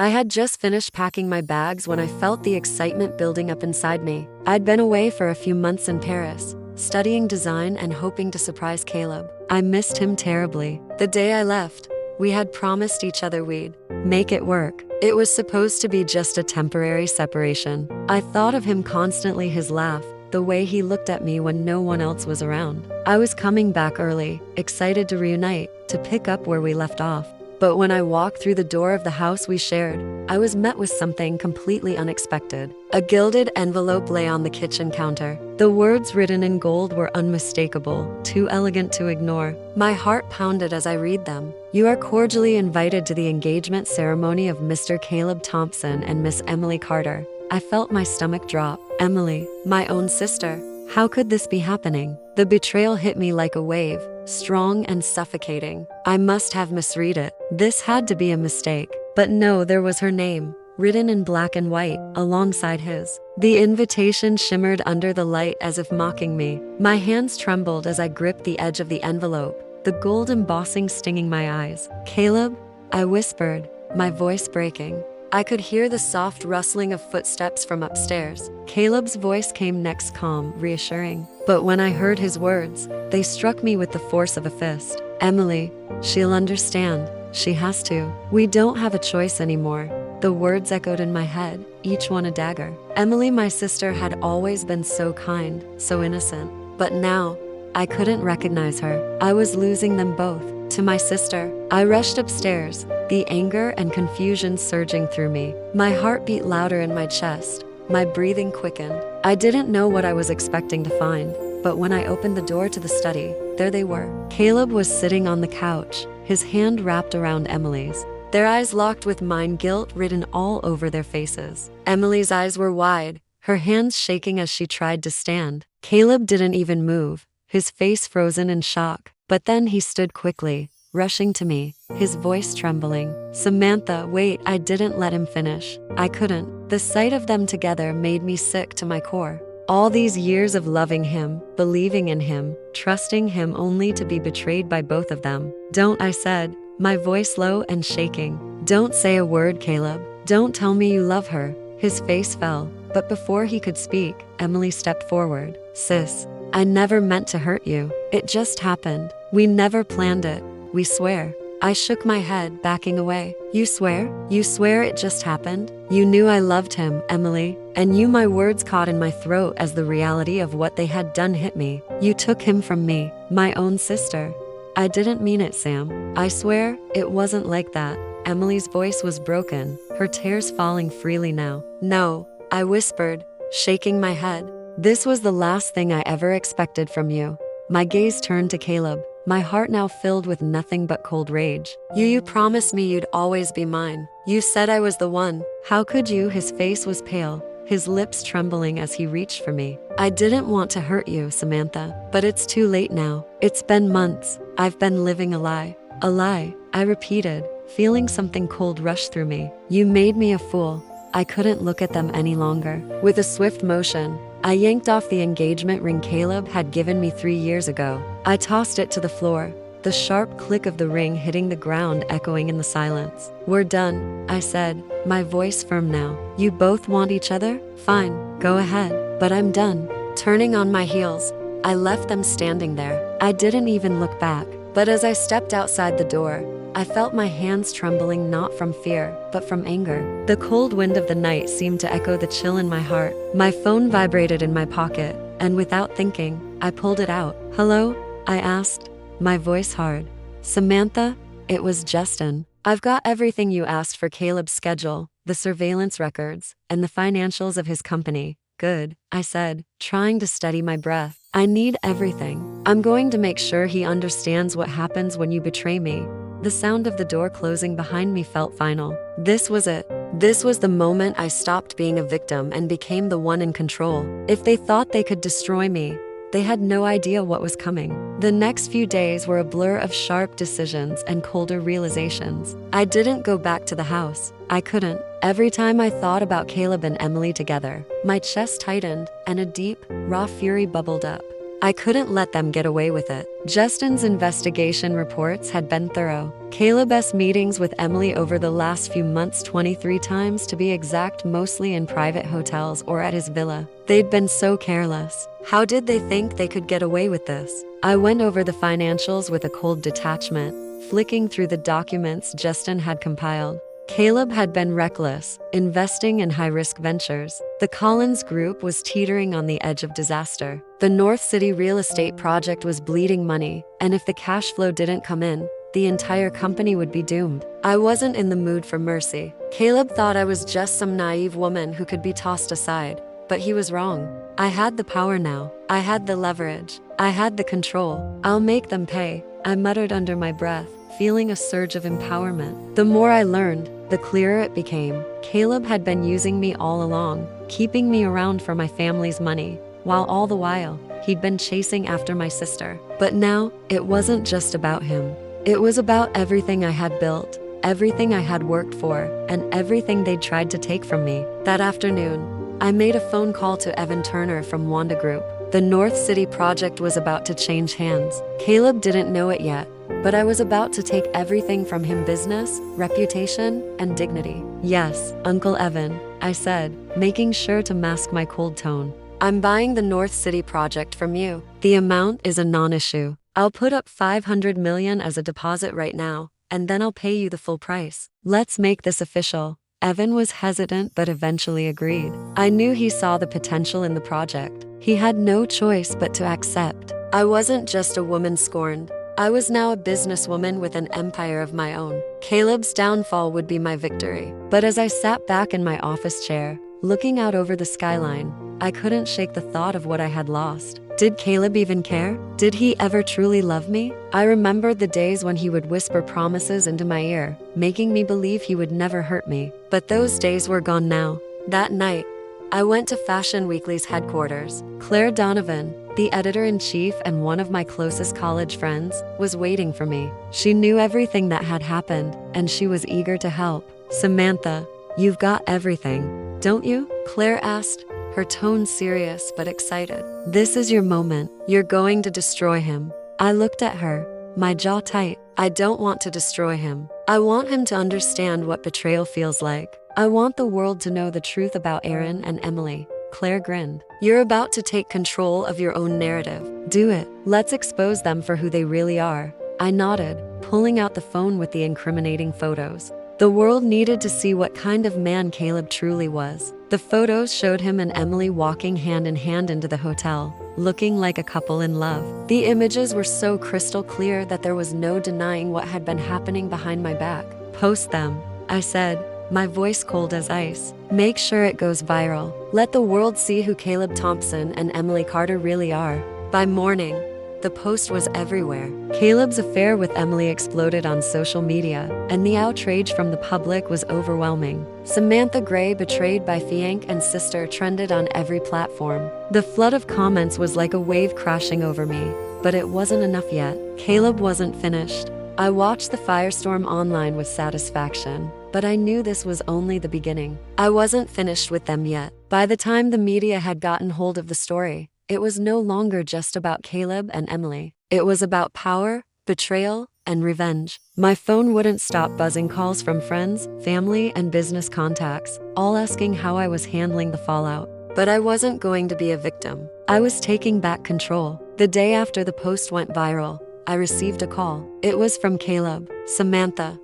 I had just finished packing my bags when I felt the excitement building up inside me. I'd been away for a few months in Paris, studying design and hoping to surprise Caleb. I missed him terribly. The day I left, we had promised each other we'd make it work. It was supposed to be just a temporary separation. I thought of him constantly, his laugh, the way he looked at me when no one else was around. I was coming back early, excited to reunite, to pick up where we left off. But when I walked through the door of the house we shared, I was met with something completely unexpected. A gilded envelope lay on the kitchen counter. The words written in gold were unmistakable, too elegant to ignore. My heart pounded as I read them. You are cordially invited to the engagement ceremony of Mr. Caleb Thompson and Miss Emily Carter. I felt my stomach drop. Emily, my own sister. How could this be happening? The betrayal hit me like a wave, strong and suffocating. I must have misread it. This had to be a mistake. But no, there was her name, written in black and white, alongside his. The invitation shimmered under the light as if mocking me. My hands trembled as I gripped the edge of the envelope, the gold embossing stinging my eyes. Caleb, I whispered, my voice breaking. I could hear the soft rustling of footsteps from upstairs. Caleb's voice came next, calm, reassuring. But when I heard his words, they struck me with the force of a fist. Emily, she'll understand. She has to. We don't have a choice anymore. The words echoed in my head, each one a dagger. Emily, my sister, had always been so kind, so innocent. But now, I couldn't recognize her. I was losing them both. To my sister, I rushed upstairs, the anger and confusion surging through me. My heart beat louder in my chest. My breathing quickened. I didn't know what I was expecting to find, but when I opened the door to the study, there they were. Caleb was sitting on the couch, his hand wrapped around Emily's. Their eyes locked with mine, guilt written all over their faces. Emily's eyes were wide, her hands shaking as she tried to stand. Caleb didn't even move, his face frozen in shock. But then he stood quickly, rushing to me, his voice trembling. Samantha, wait, I didn't let him finish. I couldn't. The sight of them together made me sick to my core. All these years of loving him, believing in him, trusting him, only to be betrayed by both of them. Don't, I said, my voice low and shaking. Don't say a word, Caleb. Don't tell me you love her. His face fell, but before he could speak, Emily stepped forward. Sis, I never meant to hurt you. It just happened. We never planned it. We swear. I shook my head, backing away. You swear? You swear it just happened? You knew I loved him, Emily, and you. My words caught in my throat as the reality of what they had done hit me. You took him from me, my own sister. I didn't mean it, Sam. I swear, it wasn't like that. Emily's voice was broken, her tears falling freely now. No, I whispered, shaking my head. This was the last thing I ever expected from you. My gaze turned to Caleb, my heart now filled with nothing but cold rage. You promised me you'd always be mine. You said I was the one. How could you? His face was pale, his lips trembling as he reached for me. I didn't want to hurt you, Samantha, but it's too late now. It's been months. I've been living a lie. A lie, I repeated, feeling something cold rush through me. You made me a fool. I couldn't look at them any longer. With a swift motion, I yanked off the engagement ring Caleb had given me 3 years ago. I tossed it to the floor, the sharp click of the ring hitting the ground echoing in the silence. We're done, I said, my voice firm now. You both want each other? Fine, go ahead, but I'm done. Turning on my heels, I left them standing there. I didn't even look back, but as I stepped outside the door, I felt my hands trembling, not from fear, but from anger. The cold wind of the night seemed to echo the chill in my heart. My phone vibrated in my pocket, and without thinking, I pulled it out. Hello? I asked, my voice hard. Samantha, it was Justin. I've got everything you asked for: Caleb's schedule, the surveillance records, and the financials of his company. Good, I said, trying to steady my breath. I need everything. I'm going to make sure he understands what happens when you betray me. The sound of the door closing behind me felt final. This was it. This was the moment I stopped being a victim and became the one in control. If they thought they could destroy me, they had no idea what was coming. The next few days were a blur of sharp decisions and colder realizations. I didn't go back to the house. I couldn't. Every time I thought about Caleb and Emily together, my chest tightened and a deep, raw fury bubbled up. I couldn't let them get away with it. Justin's investigation reports had been thorough. Caleb's meetings with Emily over the last few months, 23 times to be exact, mostly in private hotels or at his villa. They'd been so careless. How did they think they could get away with this? I went over the financials with a cold detachment, flicking through the documents Justin had compiled. Caleb had been reckless, investing in high-risk ventures. The Collins Group was teetering on the edge of disaster. The North City real estate project was bleeding money, and if the cash flow didn't come in, the entire company would be doomed. I wasn't in the mood for mercy. Caleb thought I was just some naive woman who could be tossed aside, but he was wrong. I had the power now. I had the leverage. I had the control. I'll make them pay, I muttered under my breath, feeling a surge of empowerment. The more I learned, the clearer it became. Caleb had been using me all along, keeping me around for my family's money, while all the while, he'd been chasing after my sister. But now, it wasn't just about him. It was about everything I had built, everything I had worked for, and everything they'd tried to take from me. That afternoon, I made a phone call to Evan Turner from Wanda Group. The North City project was about to change hands. Caleb didn't know it yet, but I was about to take everything from him: business, reputation, and dignity. Yes, Uncle Evan, I said, making sure to mask my cold tone. I'm buying the North City project from you. The amount is a non-issue. I'll put up $500 million as a deposit right now, and then I'll pay you the full price. Let's make this official. Evan was hesitant but eventually agreed. I knew he saw the potential in the project. He had no choice but to accept. I wasn't just a woman scorned. I was now a businesswoman with an empire of my own. Caleb's downfall would be my victory. But as I sat back in my office chair, looking out over the skyline, I couldn't shake the thought of what I had lost. Did Caleb even care? Did he ever truly love me? I remembered the days when he would whisper promises into my ear, making me believe he would never hurt me. But those days were gone now. That night, I went to Fashion Weekly's headquarters. Claire Donovan, the editor-in-chief and one of my closest college friends, was waiting for me. She knew everything that had happened, and she was eager to help. Samantha, you've got everything, don't you? Claire asked, her tone serious but excited. This is your moment. You're going to destroy him. I looked at her, my jaw tight. I don't want to destroy him. I want him to understand what betrayal feels like. I want the world to know the truth about Aaron and Emily. Claire grinned. You're about to take control of your own narrative. Do it. Let's expose them for who they really are. I nodded, pulling out the phone with the incriminating photos. The world needed to see what kind of man Caleb truly was. The photos showed him and Emily walking hand in hand into the hotel, looking like a couple in love. The images were so crystal clear that there was no denying what had been happening behind my back. Post them, I said, my voice cold as ice. Make sure it goes viral. Let the world see who Caleb Thompson and Emily Carter really are. By morning, the post was everywhere. Caleb's affair with Emily exploded on social media, and the outrage from the public was overwhelming. Samantha Gray betrayed by Fiank and sister trended on every platform. The flood of comments was like a wave crashing over me, but it wasn't enough yet. Caleb wasn't finished. I watched the firestorm online with satisfaction, but I knew this was only the beginning. I wasn't finished with them yet. By the time the media had gotten hold of the story, it was no longer just about Caleb and Emily. It was about power, betrayal, and revenge. My phone wouldn't stop buzzing calls from friends, family, and business contacts, all asking how I was handling the fallout. But I wasn't going to be a victim. I was taking back control. The day after the post went viral, I received a call. It was from Caleb. Samantha,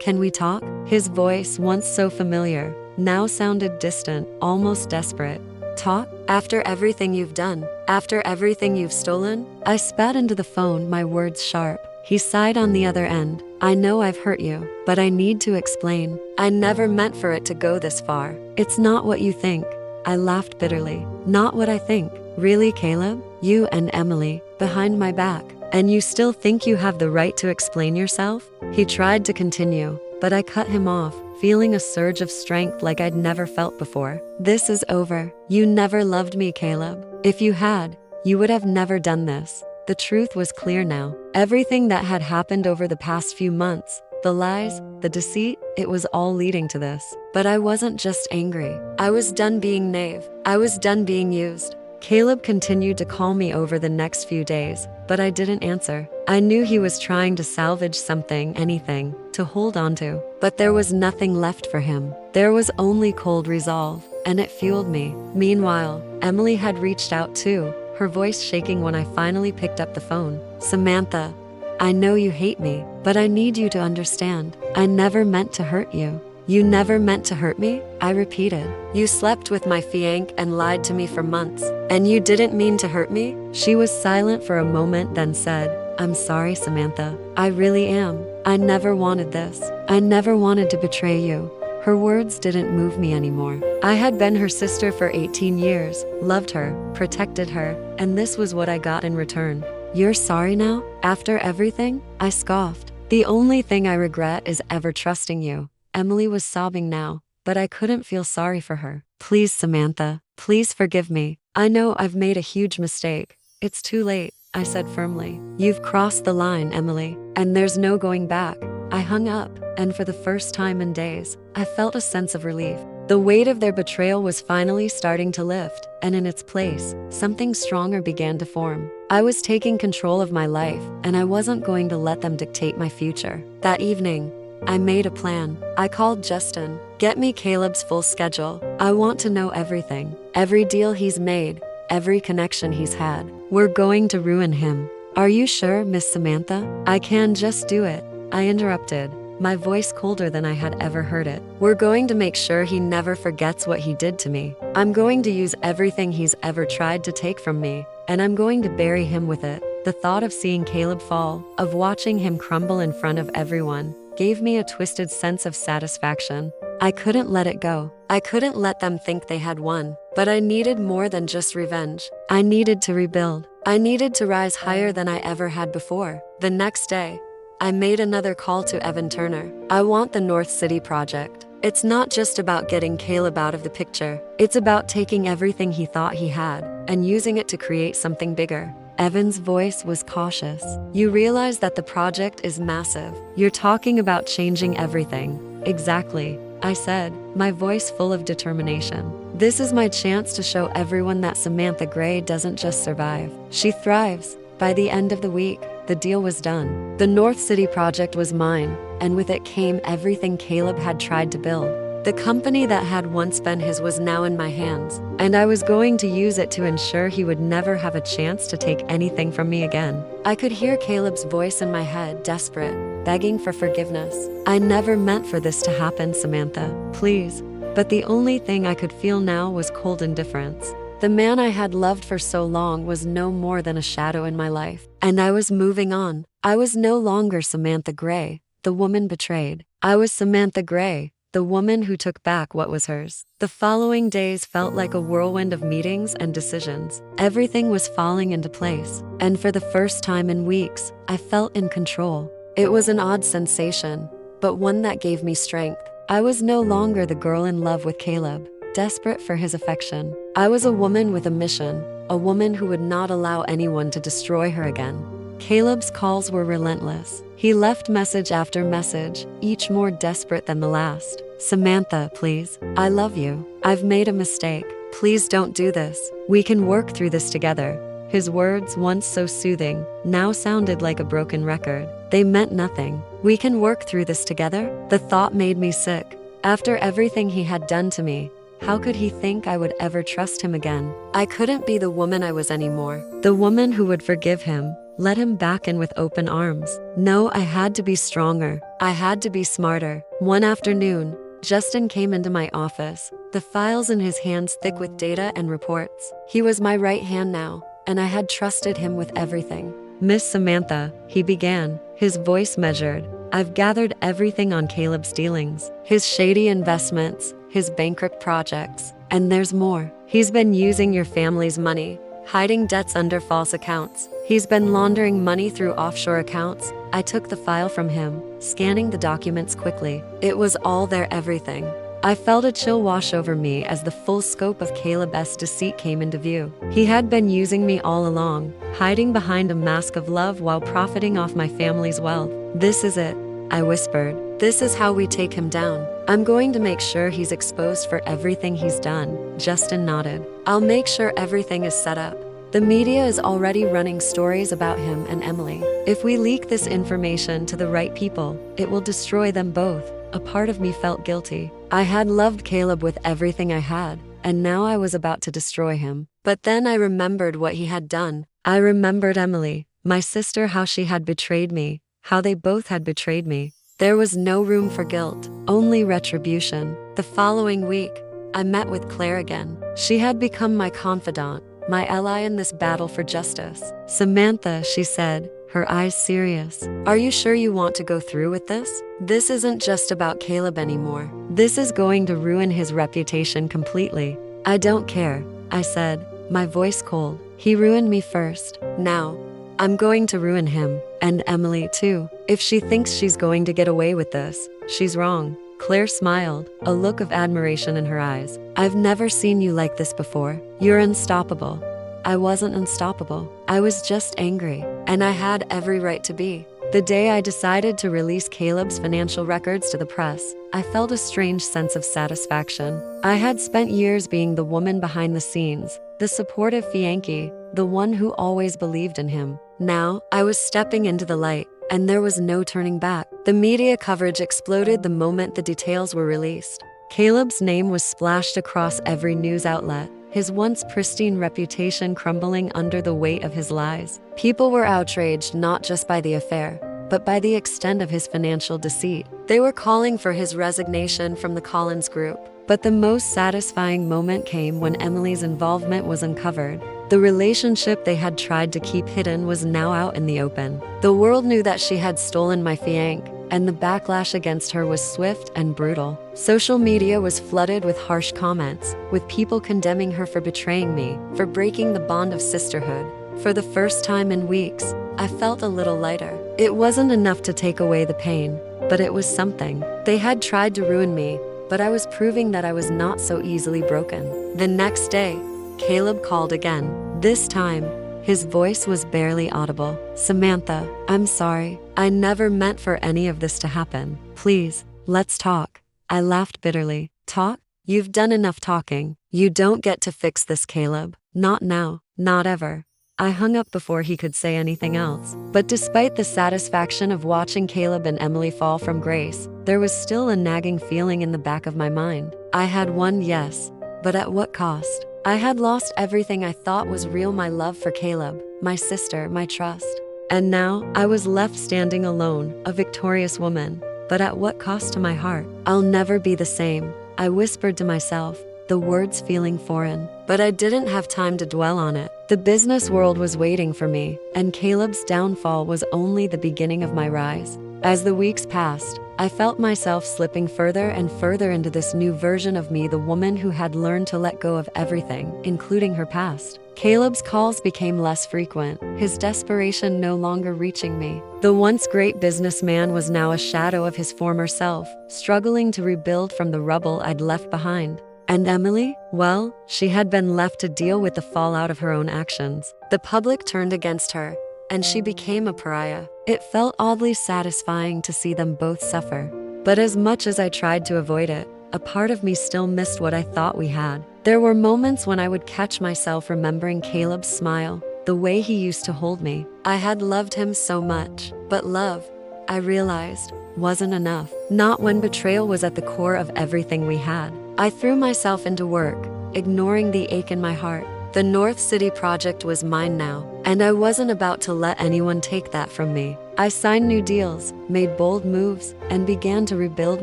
can we talk? His voice, once so familiar, now sounded distant, almost desperate. Talk? After everything you've done? After everything you've stolen? I spat into the phone, my words sharp. He sighed on the other end. I know I've hurt you, but I need to explain. I never meant for it to go this far. It's not what you think. I laughed bitterly. Not what I think. Really, Caleb? You and Emily, behind my back. And you still think you have the right to explain yourself? He tried to continue, but I cut him off, feeling a surge of strength like I'd never felt before. This is over. You never loved me, Caleb. If you had, you would have never done this. The truth was clear now. Everything that had happened over the past few months, the lies, the deceit, it was all leading to this. But I wasn't just angry. I was done being naive. I was done being used. Caleb continued to call me over the next few days, but I didn't answer. I knew he was trying to salvage something, anything, to hold on to. But there was nothing left for him. There was only cold resolve, and it fueled me. Meanwhile, Emily had reached out too, her voice shaking when I finally picked up the phone. "Samantha, I know you hate me, but I need you to understand. I never meant to hurt you." "You never meant to hurt me?" I repeated. "You slept with my fiancé and lied to me for months, and you didn't mean to hurt me?" She was silent for a moment, then said, "I'm sorry, Samantha. I really am. I never wanted this. I never wanted to betray you." Her words didn't move me anymore. I had been her sister for 18 years, loved her, protected her, and this was what I got in return. "You're sorry now? After everything?" I scoffed. "The only thing I regret is ever trusting you." Emily was sobbing now, but I couldn't feel sorry for her. "Please, Samantha, please forgive me. I know I've made a huge mistake. It's too late," I said firmly. "You've crossed the line, Emily, and there's no going back." I hung up, and for the first time in days, I felt a sense of relief. The weight of their betrayal was finally starting to lift, and in its place, something stronger began to form. I was taking control of my life, and I wasn't going to let them dictate my future. That evening, I made a plan. I called Justin. "Get me Caleb's full schedule. I want to know everything. Every deal he's made, every connection he's had. We're going to ruin him." "Are you sure, Miss Samantha? I can just do it," I interrupted, my voice colder than I had ever heard it. "We're going to make sure he never forgets what he did to me. I'm going to use everything he's ever tried to take from me, and I'm going to bury him with it." The thought of seeing Caleb fall, of watching him crumble in front of everyone, gave me a twisted sense of satisfaction. I couldn't let it go. I couldn't let them think they had won. But I needed more than just revenge. I needed to rebuild. I needed to rise higher than I ever had before. The next day, I made another call to Evan Turner. "I want the North City project. It's not just about getting Caleb out of the picture. It's about taking everything he thought he had and using it to create something bigger." Evan's voice was cautious. "You realize that the project is massive. You're talking about changing everything." "Exactly," I said, my voice full of determination. "This is my chance to show everyone that Samantha Gray doesn't just survive. She thrives." By the end of the week, the deal was done. The North City project was mine, and with it came everything Caleb had tried to build. The company that had once been his was now in my hands, and I was going to use it to ensure he would never have a chance to take anything from me again. I could hear Caleb's voice in my head, desperate, begging for forgiveness. "I never meant for this to happen, Samantha. Please." But the only thing I could feel now was cold indifference. The man I had loved for so long was no more than a shadow in my life, and I was moving on. I was no longer Samantha Gray, the woman betrayed. I was Samantha Gray, the woman who took back what was hers. The following days felt like a whirlwind of meetings and decisions. Everything was falling into place, and for the first time in weeks, I felt in control. It was an odd sensation, but one that gave me strength. I was no longer the girl in love with Caleb, desperate for his affection. I was a woman with a mission, a woman who would not allow anyone to destroy her again. Caleb's calls were relentless. He left message after message, each more desperate than the last. "Samantha, please. I love you. I've made a mistake. Please don't do this. We can work through this together." His words, once so soothing, now sounded like a broken record. They meant nothing. "We can work through this together?" The thought made me sick. After everything he had done to me, how could he think I would ever trust him again? I couldn't be the woman I was anymore. The woman who would forgive him, let him back in with open arms. No, I had to be stronger. I had to be smarter. One afternoon, Justin came into my office, the files in his hands thick with data and reports. He was my right hand now, and I had trusted him with everything. "Miss Samantha," he began, his voice measured, "I've gathered everything on Caleb's dealings, his shady investments, his bankrupt projects, and there's more. He's been using your family's money, hiding debts under false accounts. He's been laundering money through offshore accounts." I took the file from him, scanning the documents quickly. It was all there, everything. I felt a chill wash over me as the full scope of Caleb's deceit came into view. He had been using me all along, hiding behind a mask of love while profiting off my family's wealth. "This is it," I whispered. "This is how we take him down." I'm going to make sure he's exposed for everything he's done. Justin nodded. I'll make sure everything is set up. The media is already running stories about him and Emily. If we leak this information to the right people, it will destroy them both. A part of me felt guilty. I had loved Caleb with everything I had, and now I was about to destroy him. But then I remembered what he had done. I remembered Emily, my sister, how she had betrayed me, how they both had betrayed me. There was no room for guilt, only retribution. The following week, I met with Claire again. She had become my confidant, my ally in this battle for justice. Samantha, she said, her eyes serious. Are you sure you want to go through with this? This isn't just about Caleb anymore. This is going to ruin his reputation completely. I don't care, I said, my voice cold. He ruined me first. Now, I'm going to ruin him, and Emily too. If she thinks she's going to get away with this, she's wrong. Claire smiled, a look of admiration in her eyes. I've never seen you like this before. You're unstoppable. I wasn't unstoppable. I was just angry, and I had every right to be. The day I decided to release Caleb's financial records to the press, I felt a strange sense of satisfaction. I had spent years being the woman behind the scenes, the supportive Fianchi, the one who always believed in him. Now, I was stepping into the light, and there was no turning back. The media coverage exploded the moment the details were released. Caleb's name was splashed across every news outlet, his once pristine reputation crumbling under the weight of his lies. People were outraged not just by the affair, but by the extent of his financial deceit. They were calling for his resignation from the Collins Group. But the most satisfying moment came when Emily's involvement was uncovered. The relationship they had tried to keep hidden was now out in the open. The world knew that she had stolen my fiancé, and the backlash against her was swift and brutal. Social media was flooded with harsh comments, with people condemning her for betraying me, for breaking the bond of sisterhood. For the first time in weeks, I felt a little lighter. It wasn't enough to take away the pain, but it was something. They had tried to ruin me, but I was proving that I was not so easily broken. The next day, Caleb called again. This time, his voice was barely audible. Samantha, I'm sorry. I never meant for any of this to happen. Please, let's talk. I laughed bitterly. Talk? You've done enough talking. You don't get to fix this, Caleb. Not now, not ever. I hung up before he could say anything else. But despite the satisfaction of watching Caleb and Emily fall from grace, there was still a nagging feeling in the back of my mind. I had won, yes, but at what cost? I had lost everything I thought was real: my love for Caleb, my sister, my trust. And now, I was left standing alone, a victorious woman. But at what cost to my heart? I'll never be the same, I whispered to myself, the words feeling foreign. But I didn't have time to dwell on it. The business world was waiting for me, and Caleb's downfall was only the beginning of my rise. As the weeks passed, I felt myself slipping further and further into this new version of me, the woman who had learned to let go of everything, including her past. Caleb's calls became less frequent, his desperation no longer reaching me. The once great businessman was now a shadow of his former self, struggling to rebuild from the rubble I'd left behind. And Emily? Well, she had been left to deal with the fallout of her own actions. The public turned against her, and she became a pariah. It felt oddly satisfying to see them both suffer. But as much as I tried to avoid it, a part of me still missed what I thought we had. There were moments when I would catch myself remembering Caleb's smile, the way he used to hold me. I had loved him so much, but love, I realized, wasn't enough. Not when betrayal was at the core of everything we had. I threw myself into work, ignoring the ache in my heart. The North City project was mine now, and I wasn't about to let anyone take that from me. I signed new deals, made bold moves, and began to rebuild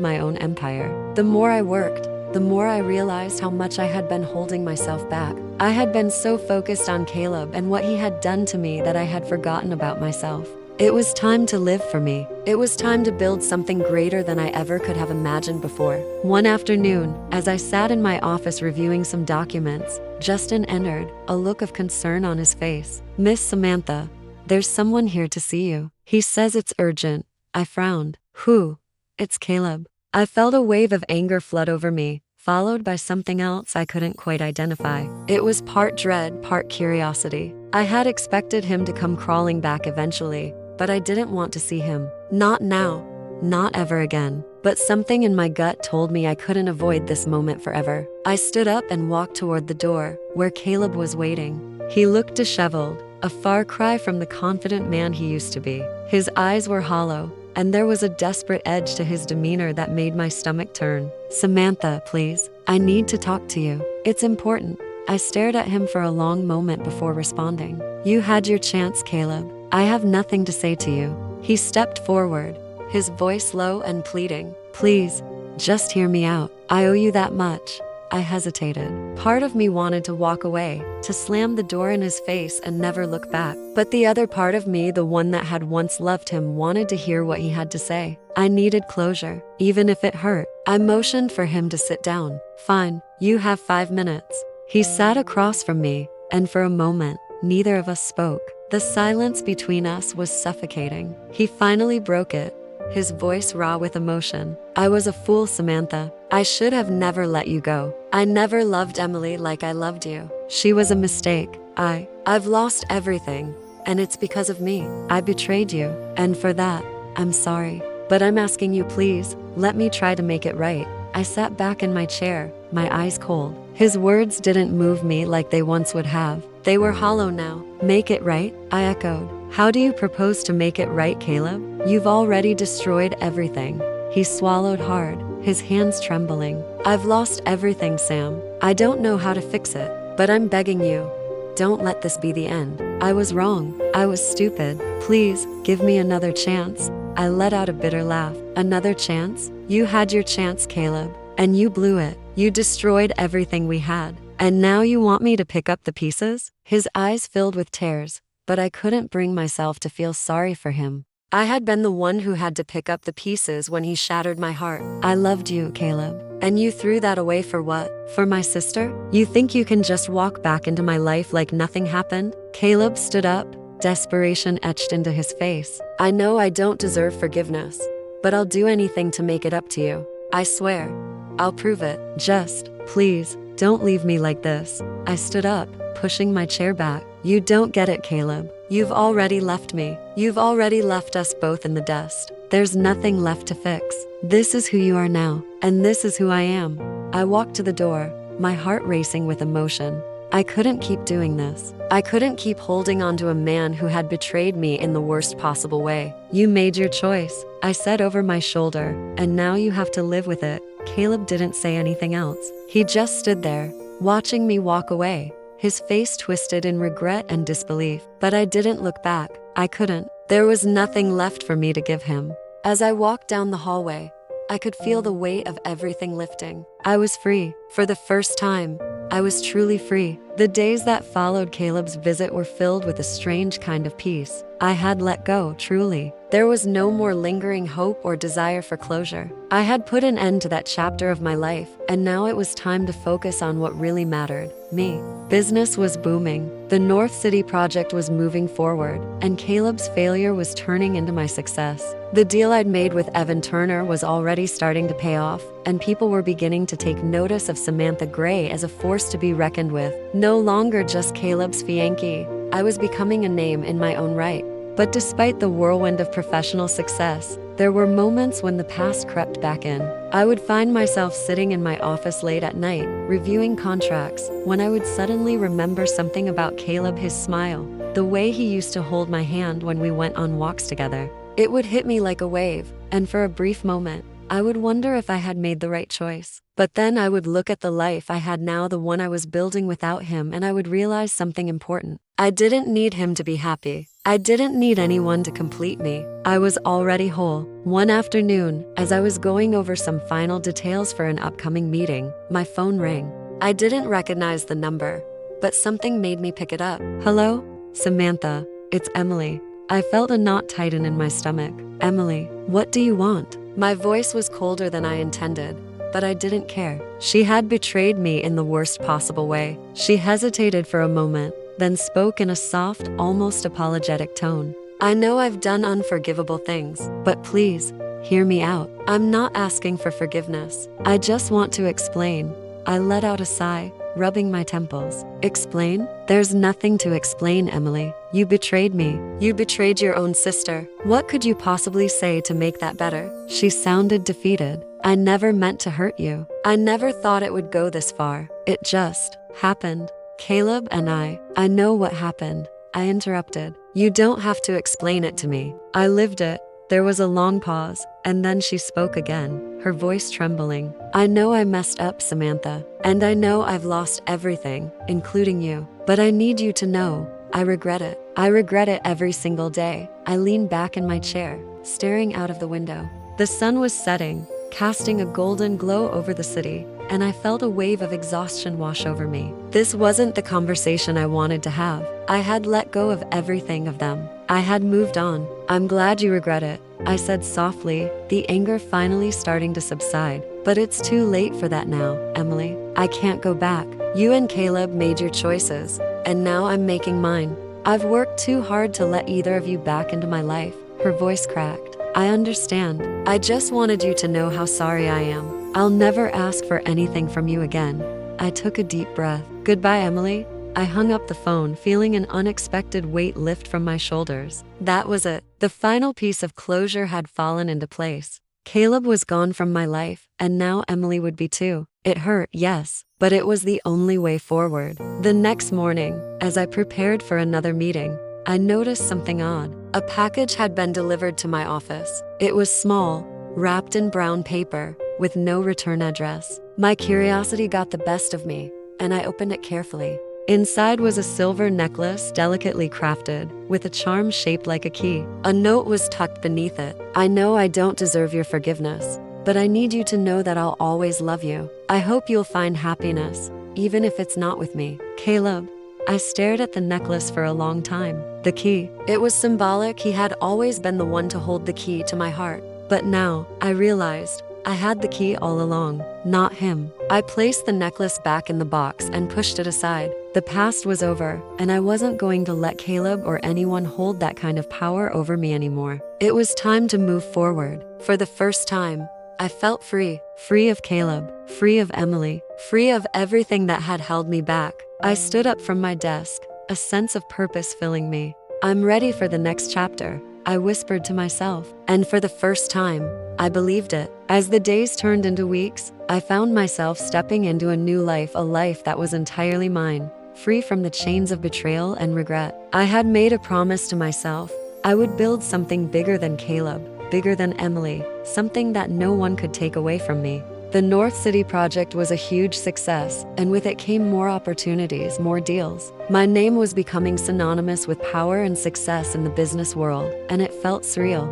my own empire. The more I worked, the more I realized how much I had been holding myself back. I had been so focused on Caleb and what he had done to me that I had forgotten about myself. It was time to live for me. It was time to build something greater than I ever could have imagined before. One afternoon, as I sat in my office reviewing some documents, Justin entered, a look of concern on his face. Miss Samantha, there's someone here to see you. He says it's urgent. I frowned. Who? It's Caleb. I felt a wave of anger flood over me, followed by something else I couldn't quite identify. It was part dread, part curiosity. I had expected him to come crawling back eventually, but I didn't want to see him. Not now. not ever again. But something in my gut told me I couldn't avoid this moment forever. I stood up and walked toward the door, where Caleb was waiting. He looked disheveled, a far cry from the confident man he used to be. His eyes were hollow, and there was a desperate edge to his demeanor that made my stomach turn. "Samantha, please. I need to talk to you. It's important." I stared at him for a long moment before responding. "You had your chance, Caleb. I have nothing to say to you." He stepped forward, his voice low and pleading. "Please, just hear me out. I owe you that much." I hesitated. Part of me wanted to walk away, to slam the door in his face and never look back. But the other part of me, the one that had once loved him, wanted to hear what he had to say. I needed closure, even if it hurt. I motioned for him to sit down. "Fine, you have 5 minutes." He sat across from me, and for a moment, neither of us spoke. The silence between us was suffocating. He finally broke it, his voice raw with emotion. "I was a fool, Samantha. I should have never let you go. I never loved Emily like I loved you. She was a mistake. I've lost everything, and it's because of me. I betrayed you, and for that, I'm sorry. But I'm asking you, please, let me try to make it right." I sat back in my chair, my eyes cold. His words didn't move me like they once would have. They were hollow now. "Make it right?" I echoed. "How do you propose to make it right, Caleb? You've already destroyed everything." He swallowed hard, his hands trembling. "I've lost everything, Sam. I don't know how to fix it, but I'm begging you, don't let this be the end. I was wrong. I was stupid. Please, give me another chance." I let out a bitter laugh. "Another chance? You had your chance, Caleb, and you blew it. You destroyed everything we had. And now you want me to pick up the pieces?" His eyes filled with tears, but I couldn't bring myself to feel sorry for him. I had been the one who had to pick up the pieces when he shattered my heart. "I loved you, Caleb. And you threw that away for what? For my sister? You think you can just walk back into my life like nothing happened?" Caleb stood up, desperation etched into his face. "I know I don't deserve forgiveness, but I'll do anything to make it up to you. I swear. I'll prove it. Just, please, don't leave me like this." I stood up, pushing my chair back. "You don't get it, Caleb. You've already left me. You've already left us both in the dust. There's nothing left to fix. This is who you are now, and this is who I am." I walked to the door, my heart racing with emotion. I couldn't keep doing this. I couldn't keep holding on to a man who had betrayed me in the worst possible way. "You made your choice," I said over my shoulder, "and now you have to live with it." Caleb didn't say anything else. He just stood there, watching me walk away, his face twisted in regret and disbelief. But I didn't look back. I couldn't. There was nothing left for me to give him. As I walked down the hallway, I could feel the weight of everything lifting. I was free. For the first time, I was truly free. The days that followed Caleb's visit were filled with a strange kind of peace. I had let go, truly. There was no more lingering hope or desire for closure. I had put an end to that chapter of my life, and now it was time to focus on what really mattered, me. Business was booming. The North City project was moving forward, and Caleb's failure was turning into my success. The deal I'd made with Evan Turner was already starting to pay off, and people were beginning to take notice of Samantha Gray as a force to be reckoned with. No longer just Caleb's fiancée, I was becoming a name in my own right. But despite the whirlwind of professional success, there were moments when the past crept back in. I would find myself sitting in my office late at night, reviewing contracts, when I would suddenly remember something about Caleb, his smile, the way he used to hold my hand when we went on walks together. It would hit me like a wave, and for a brief moment, I would wonder if I had made the right choice. But then I would look at the life I had now, the one I was building without him, and I would realize something important. I didn't need him to be happy. I didn't need anyone to complete me. I was already whole. One afternoon, as I was going over some final details for an upcoming meeting, my phone rang. I didn't recognize the number, but something made me pick it up. "Hello? Samantha, it's Emily." I felt a knot tighten in my stomach. "Emily, what do you want?" My voice was colder than I intended, but I didn't care. She had betrayed me in the worst possible way. She hesitated for a moment, then spoke in a soft, almost apologetic tone. "I know I've done unforgivable things, but please, hear me out. I'm not asking for forgiveness. I just want to explain. I let out a sigh, rubbing my temples. Explain? There's nothing to explain, Emily. You betrayed me. You betrayed your own sister. What could you possibly say to make that better? She sounded defeated. I never meant to hurt you. I never thought it would go this far. It just happened. Caleb and I know what happened. I interrupted. You don't have to explain it to me. I lived it. There was a long pause, and then she spoke again, her voice trembling. I know I messed up, Samantha, and I know I've lost everything, including you. But I need you to know, I regret it. I regret it every single day. I leaned back in my chair, staring out of the window. The sun was setting, casting a golden glow over the city, and I felt a wave of exhaustion wash over me. This wasn't the conversation I wanted to have. I had let go of everything of them. I had moved on. I'm glad you regret it, I said softly, the anger finally starting to subside. But it's too late for that now, Emily. I can't go back. You and Caleb made your choices, and now I'm making mine. I've worked too hard to let either of you back into my life. Her voice cracked. I understand. I just wanted you to know how sorry I am. I'll never ask for anything from you again. I took a deep breath. Goodbye, Emily. I hung up the phone, feeling an unexpected weight lift from my shoulders. That was it. The final piece of closure had fallen into place. Caleb was gone from my life, and now Emily would be too. It hurt, yes, but it was the only way forward. The next morning, as I prepared for another meeting, I noticed something odd. A package had been delivered to my office. It was small, wrapped in brown paper, with no return address. My curiosity got the best of me, and I opened it carefully. Inside was a silver necklace delicately crafted, with a charm shaped like a key. A note was tucked beneath it. I know I don't deserve your forgiveness, but I need you to know that I'll always love you. I hope you'll find happiness, even if it's not with me. Caleb. I stared at the necklace for a long time. The key. It was symbolic. He had always been the one to hold the key to my heart. But now, I realized, I had the key all along, not him. I placed the necklace back in the box and pushed it aside. The past was over, and I wasn't going to let Caleb or anyone hold that kind of power over me anymore. It was time to move forward. For the first time, I felt free. Free of Caleb, free of Emily, free of everything that had held me back. I stood up from my desk, a sense of purpose filling me. I'm ready for the next chapter, I whispered to myself. And for the first time, I believed it. As the days turned into weeks, I found myself stepping into a new life, a life that was entirely mine, free from the chains of betrayal and regret. I had made a promise to myself. I would build something bigger than Caleb, bigger than Emily, something that no one could take away from me. The North City project was a huge success, and with it came more opportunities, more deals. My name was becoming synonymous with power and success in the business world, and it felt surreal.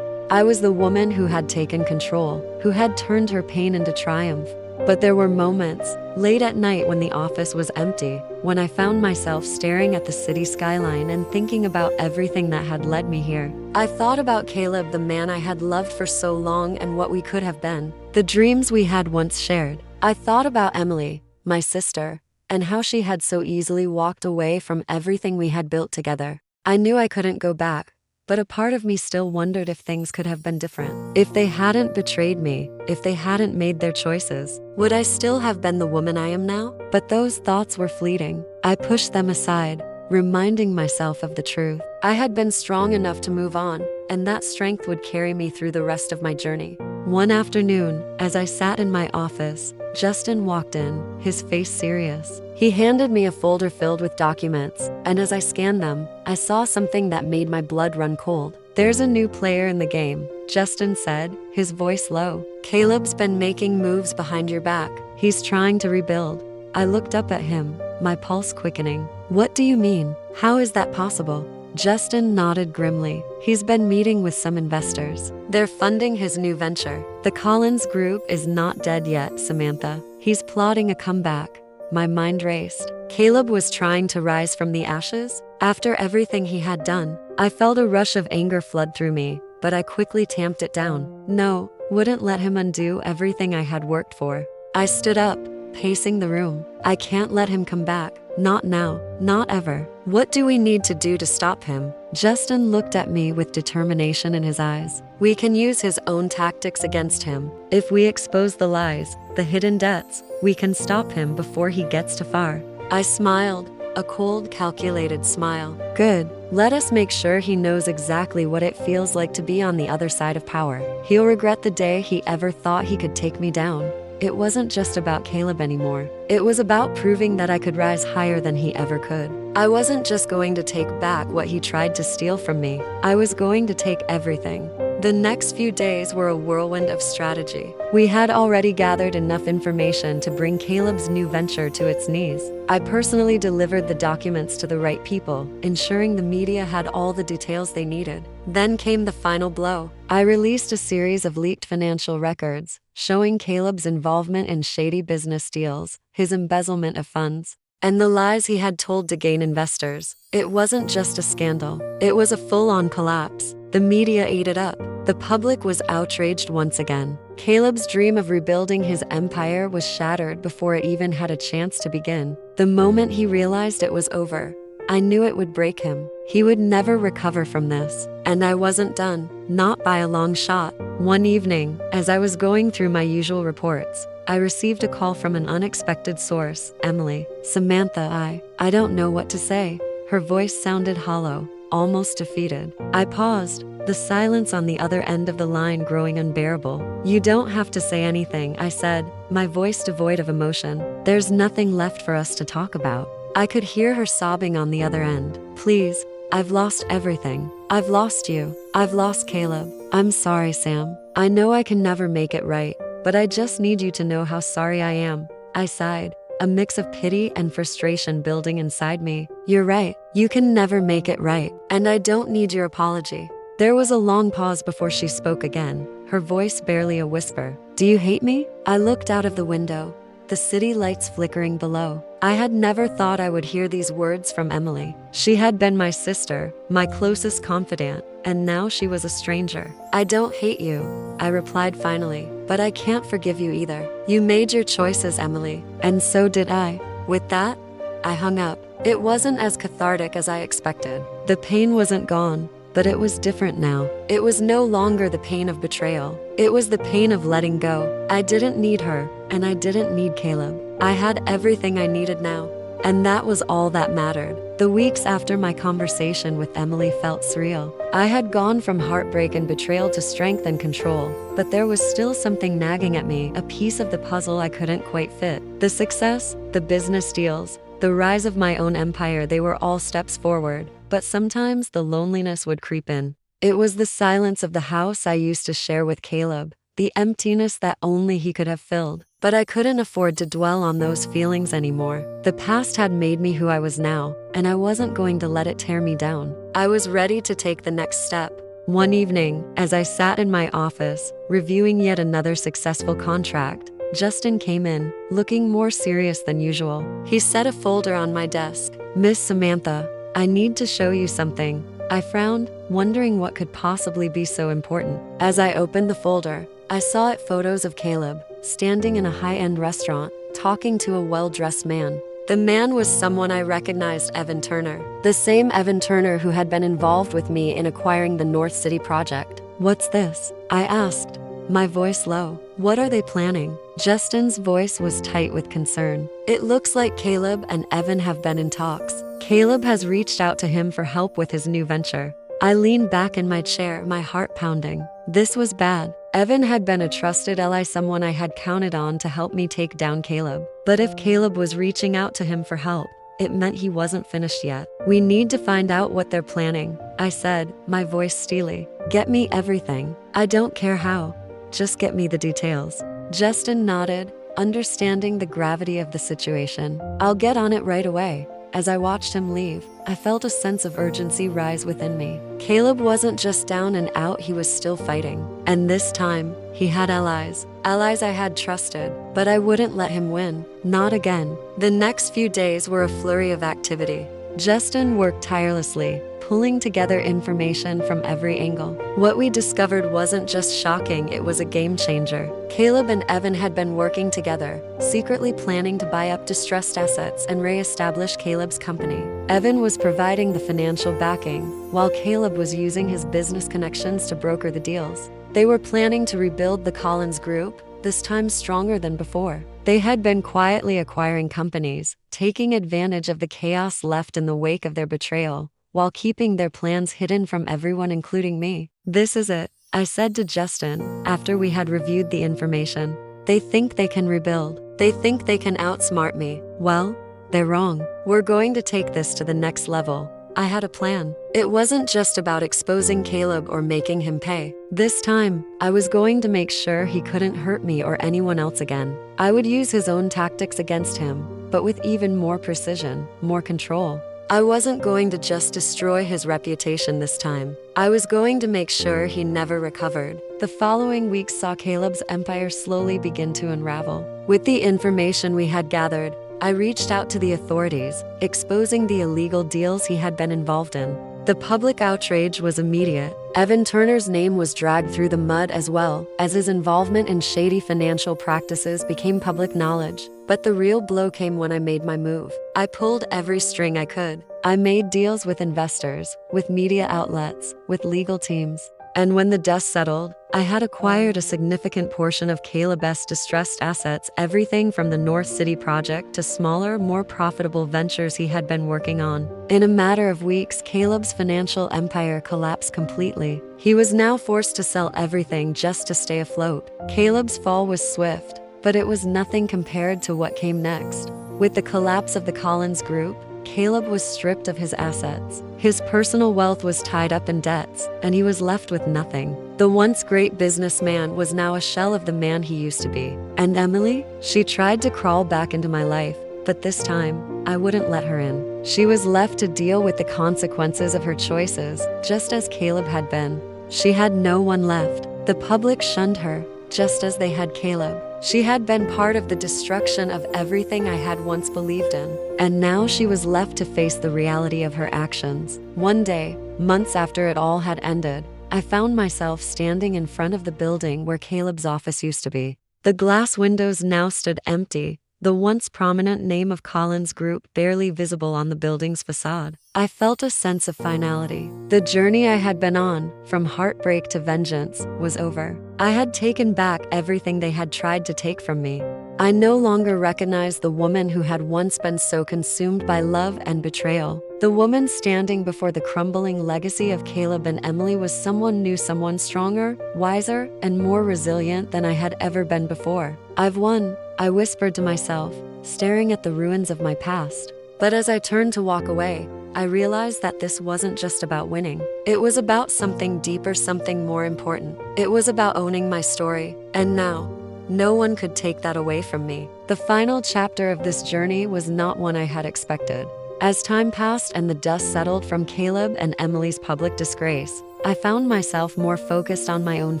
I was the woman who had taken control, who had turned her pain into triumph. But there were moments, late at night when the office was empty, when I found myself staring at the city skyline and thinking about everything that had led me here. I thought about Caleb, the man I had loved for so long, and what we could have been, the dreams we had once shared. I thought about Emily, my sister, and how she had so easily walked away from everything we had built together. I knew I couldn't go back, but a part of me still wondered if things could have been different. If they hadn't betrayed me, if they hadn't made their choices, would I still have been the woman I am now? But those thoughts were fleeting. I pushed them aside, reminding myself of the truth. I had been strong enough to move on, and that strength would carry me through the rest of my journey. One afternoon, as I sat in my office, Justin walked in, his face serious. He handed me a folder filled with documents, and as I scanned them, I saw something that made my blood run cold. There's a new player in the game, Justin said, his voice low. Caleb's been making moves behind your back. He's trying to rebuild. I looked up at him, my pulse quickening. What do you mean? How is that possible? Justin nodded grimly. He's been meeting with some investors. They're funding his new venture. The Collins Group is not dead yet, Samantha. He's plotting a comeback. My mind raced. Caleb was trying to rise from the ashes? After everything he had done, I felt a rush of anger flood through me, but I quickly tamped it down. No, wouldn't let him undo everything I had worked for. I stood up, pacing the room. I can't let him come back. Not now. Not ever. What do we need to do to stop him? Justin looked at me with determination in his eyes. We can use his own tactics against him. If we expose the lies, the hidden debts, we can stop him before he gets too far. I smiled, a cold, calculated smile. Good. Let us make sure he knows exactly what it feels like to be on the other side of power. He'll regret the day he ever thought he could take me down. It wasn't just about Caleb anymore. It was about proving that I could rise higher than he ever could. I wasn't just going to take back what he tried to steal from me. I was going to take everything. The next few days were a whirlwind of strategy. We had already gathered enough information to bring Caleb's new venture to its knees. I personally delivered the documents to the right people, ensuring the media had all the details they needed. Then came the final blow. I released a series of leaked financial records, showing Caleb's involvement in shady business deals, his embezzlement of funds, and the lies he had told to gain investors. It wasn't just a scandal. It was a full-on collapse. The media ate it up. The public was outraged once again. Caleb's dream of rebuilding his empire was shattered before it even had a chance to begin. The moment he realized it was over, I knew it would break him. He would never recover from this. And I wasn't done. Not by a long shot. One evening, as I was going through my usual reports, I received a call from an unexpected source. Emily. Samantha, I don't know what to say. Her voice sounded hollow, almost defeated. I paused, the silence on the other end of the line growing unbearable. You don't have to say anything, I said, my voice devoid of emotion. There's nothing left for us to talk about. I could hear her sobbing on the other end. Please, I've lost everything. I've lost you. I've lost Caleb. I'm sorry, Sam. I know I can never make it right, but I just need you to know how sorry I am. I sighed, a mix of pity and frustration building inside me. You're right. You can never make it right, and I don't need your apology. There was a long pause before she spoke again, her voice barely a whisper. Do you hate me? I looked out of the window, the city lights flickering below. I had never thought I would hear these words from Emily. She had been my sister, my closest confidant, and now she was a stranger. I don't hate you, I replied finally, but I can't forgive you either. You made your choices, Emily, and so did I. With that, I hung up. It wasn't as cathartic as I expected. The pain wasn't gone, but it was different now. It was no longer the pain of betrayal. It was the pain of letting go. I didn't need her, and I didn't need Caleb. I had everything I needed now, and that was all that mattered. The weeks after my conversation with Emily felt surreal. I had gone from heartbreak and betrayal to strength and control, but there was still something nagging at me, a piece of the puzzle I couldn't quite fit. The success, the business deals, the rise of my own empire, they were all steps forward, but sometimes the loneliness would creep in. It was the silence of the house I used to share with Caleb, the emptiness that only he could have filled. But I couldn't afford to dwell on those feelings anymore. The past had made me who I was now, and I wasn't going to let it tear me down. I was ready to take the next step. One evening, as I sat in my office, reviewing yet another successful contract, Justin came in, looking more serious than usual. He set a folder on my desk. Miss Samantha, I need to show you something. I frowned, wondering what could possibly be so important. As I opened the folder, I saw it photos of Caleb, standing in a high-end restaurant, talking to a well-dressed man. The man was someone I recognized, Evan Turner. The same Evan Turner who had been involved with me in acquiring the North City project. What's this? I asked, my voice low. What are they planning? Justin's voice was tight with concern. It looks like Caleb and Evan have been in talks. Caleb has reached out to him for help with his new venture. I leaned back in my chair, my heart pounding. This was bad. Evan had been a trusted ally, someone I had counted on to help me take down Caleb. But if Caleb was reaching out to him for help, it meant he wasn't finished yet. We need to find out what they're planning, I said, my voice steely. Get me everything. I don't care how. Just get me the details. Justin nodded, understanding the gravity of the situation. I'll get on it right away. As I watched him leave, I felt a sense of urgency rise within me. Caleb wasn't just down and out, he was still fighting. And this time, he had allies. Allies I had trusted, but I wouldn't let him win. Not again. The next few days were a flurry of activity. Justin worked tirelessly, pulling together information from every angle. What we discovered wasn't just shocking, it was a game changer. Caleb and Evan had been working together, secretly planning to buy up distressed assets and re-establish Caleb's company. Evan was providing the financial backing, while Caleb was using his business connections to broker the deals. They were planning to rebuild the Collins Group, this time stronger than before. They had been quietly acquiring companies, taking advantage of the chaos left in the wake of their betrayal, while keeping their plans hidden from everyone, including me. "This is it," I said to Justin, after we had reviewed the information. "They think they can rebuild. They think they can outsmart me. Well, they're wrong. We're going to take this to the next level." I had a plan. It wasn't just about exposing Caleb or making him pay. This time, I was going to make sure he couldn't hurt me or anyone else again. I would use his own tactics against him, but with even more precision, more control. I wasn't going to just destroy his reputation this time. I was going to make sure he never recovered. The following weeks saw Caleb's empire slowly begin to unravel. With the information we had gathered, I reached out to the authorities, exposing the illegal deals he had been involved in. The public outrage was immediate. Evan Turner's name was dragged through the mud, as well as his involvement in shady financial practices became public knowledge. But the real blow came when I made my move. I pulled every string I could. I made deals with investors, with media outlets, with legal teams. And when the dust settled, I had acquired a significant portion of Caleb's distressed assets, everything from the North City project to smaller, more profitable ventures he had been working on. In a matter of weeks, Caleb's financial empire collapsed completely. He was now forced to sell everything just to stay afloat. Caleb's fall was swift, but it was nothing compared to what came next. With the collapse of the Collins Group, Caleb was stripped of his assets. His personal wealth was tied up in debts, and he was left with nothing. The once great businessman was now a shell of the man he used to be. And Emily? She tried to crawl back into my life, but this time, I wouldn't let her in. She was left to deal with the consequences of her choices, just as Caleb had been. She had no one left. The public shunned her, just as they had Caleb. She had been part of the destruction of everything I had once believed in, and now she was left to face the reality of her actions. One day, months after it all had ended, I found myself standing in front of the building where Caleb's office used to be. The glass windows now stood empty, the once prominent name of Collins Group barely visible on the building's facade. I felt a sense of finality. The journey I had been on, from heartbreak to vengeance, was over. I had taken back everything they had tried to take from me. I no longer recognized the woman who had once been so consumed by love and betrayal. The woman standing before the crumbling legacy of Caleb and Emily was someone new, someone stronger, wiser, and more resilient than I had ever been before. "I've won," I whispered to myself, staring at the ruins of my past. But as I turned to walk away, I realized that this wasn't just about winning. It was about something deeper, something more important. It was about owning my story. And now, no one could take that away from me. The final chapter of this journey was not one I had expected. As time passed and the dust settled from Caleb and Emily's public disgrace, I found myself more focused on my own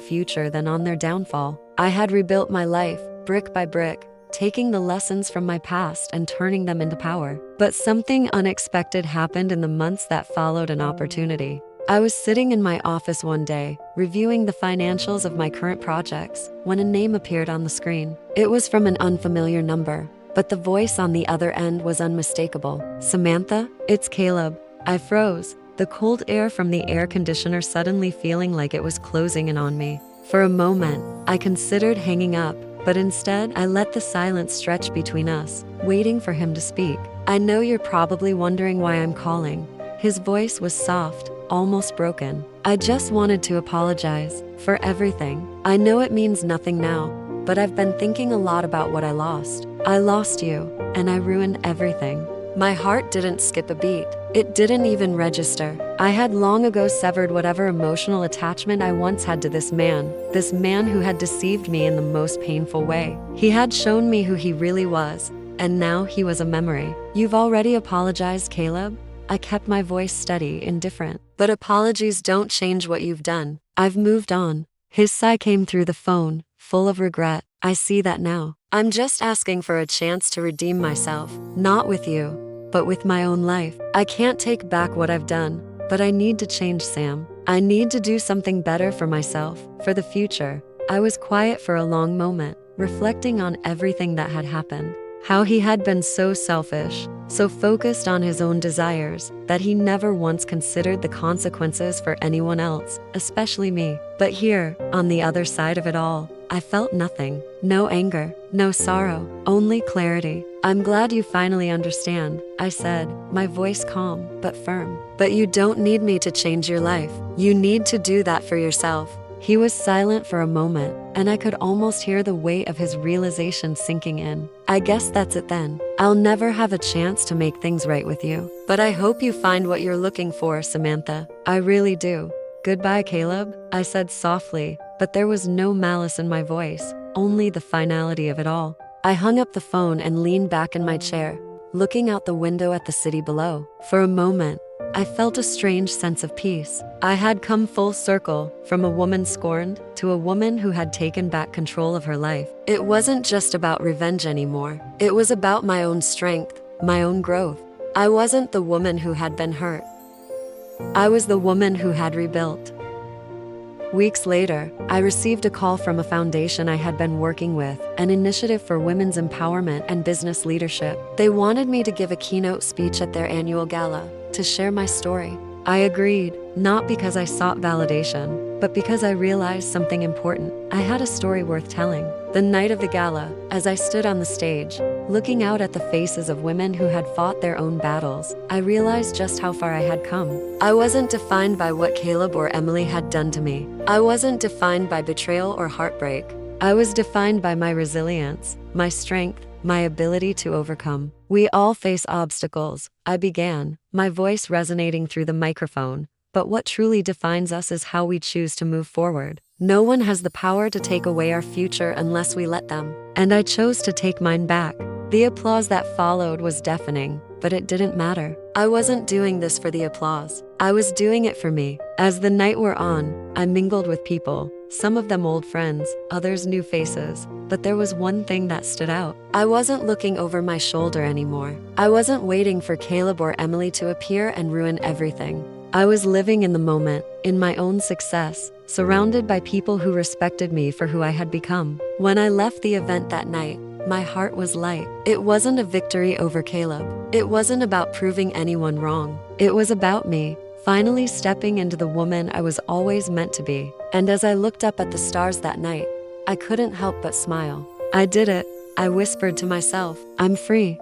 future than on their downfall. I had rebuilt my life, brick by brick, taking the lessons from my past and turning them into power. But something unexpected happened in the months that followed an opportunity. I was sitting in my office one day, reviewing the financials of my current projects, when a name appeared on the screen. It was from an unfamiliar number, but the voice on the other end was unmistakable. "Samantha, it's Caleb." I froze, the cold air from the air conditioner suddenly feeling like it was closing in on me. For a moment, I considered hanging up, but instead I let the silence stretch between us, waiting for him to speak. "I know you're probably wondering why I'm calling." His voice was soft, almost broken. "I just wanted to apologize for everything. I know it means nothing now, but I've been thinking a lot about what I lost. I lost you, and I ruined everything." My heart didn't skip a beat. It didn't even register. I had long ago severed whatever emotional attachment I once had to this man who had deceived me in the most painful way. He had shown me who he really was, and now he was a memory. "You've already apologized, Caleb?" I kept my voice steady, indifferent. "But apologies don't change what you've done. I've moved on." His sigh came through the phone, full of regret. "I see that now. I'm just asking for a chance to redeem myself, not with you, but with my own life. I can't take back what I've done, but I need to change, Sam. I need to do something better for myself, for the future. I was quiet for a long moment, reflecting on everything that had happened. How he had been so selfish, so focused on his own desires, that he never once considered the consequences for anyone else, especially me. But here, on the other side of it all, I felt nothing. No anger, no sorrow, only clarity. I'm glad you finally understand, I said, my voice calm but firm. But you don't need me to change your life. You need to do that for yourself. He was silent for a moment, and I could almost hear the weight of his realization sinking in. I guess that's it then. I'll never have a chance to make things right with you. But I hope you find what you're looking for, Samantha. I really do. Goodbye, Caleb, I said softly, but there was no malice in my voice, only the finality of it all. I hung up the phone and leaned back in my chair, looking out the window at the city below. For a moment, I felt a strange sense of peace. I had come full circle, from a woman scorned to a woman who had taken back control of her life. It wasn't just about revenge anymore. It was about my own strength, my own growth. I wasn't the woman who had been hurt. I was the woman who had rebuilt. Weeks later, I received a call from a foundation I had been working with, an initiative for women's empowerment and business leadership. They wanted me to give a keynote speech at their annual gala, to share my story. I agreed, not because I sought validation, but because I realized something important. I had a story worth telling. The night of the gala, as I stood on the stage, looking out at the faces of women who had fought their own battles, I realized just how far I had come. I wasn't defined by what Caleb or Emily had done to me. I wasn't defined by betrayal or heartbreak. I was defined by my resilience, my strength, my ability to overcome. We all face obstacles, I began, my voice resonating through the microphone. But what truly defines us is how we choose to move forward. No one has the power to take away our future unless we let them. And I chose to take mine back. The applause that followed was deafening, but it didn't matter. I wasn't doing this for the applause. I was doing it for me. As the night wore on, I mingled with people, some of them old friends, others new faces. But there was one thing that stood out. I wasn't looking over my shoulder anymore. I wasn't waiting for Caleb or Emily to appear and ruin everything. I was living in the moment, in my own success, surrounded by people who respected me for who I had become. When I left the event that night, my heart was light. It wasn't a victory over Caleb. It wasn't about proving anyone wrong. It was about me, finally stepping into the woman I was always meant to be. And as I looked up at the stars that night, I couldn't help but smile. I did it, I whispered to myself. I'm free.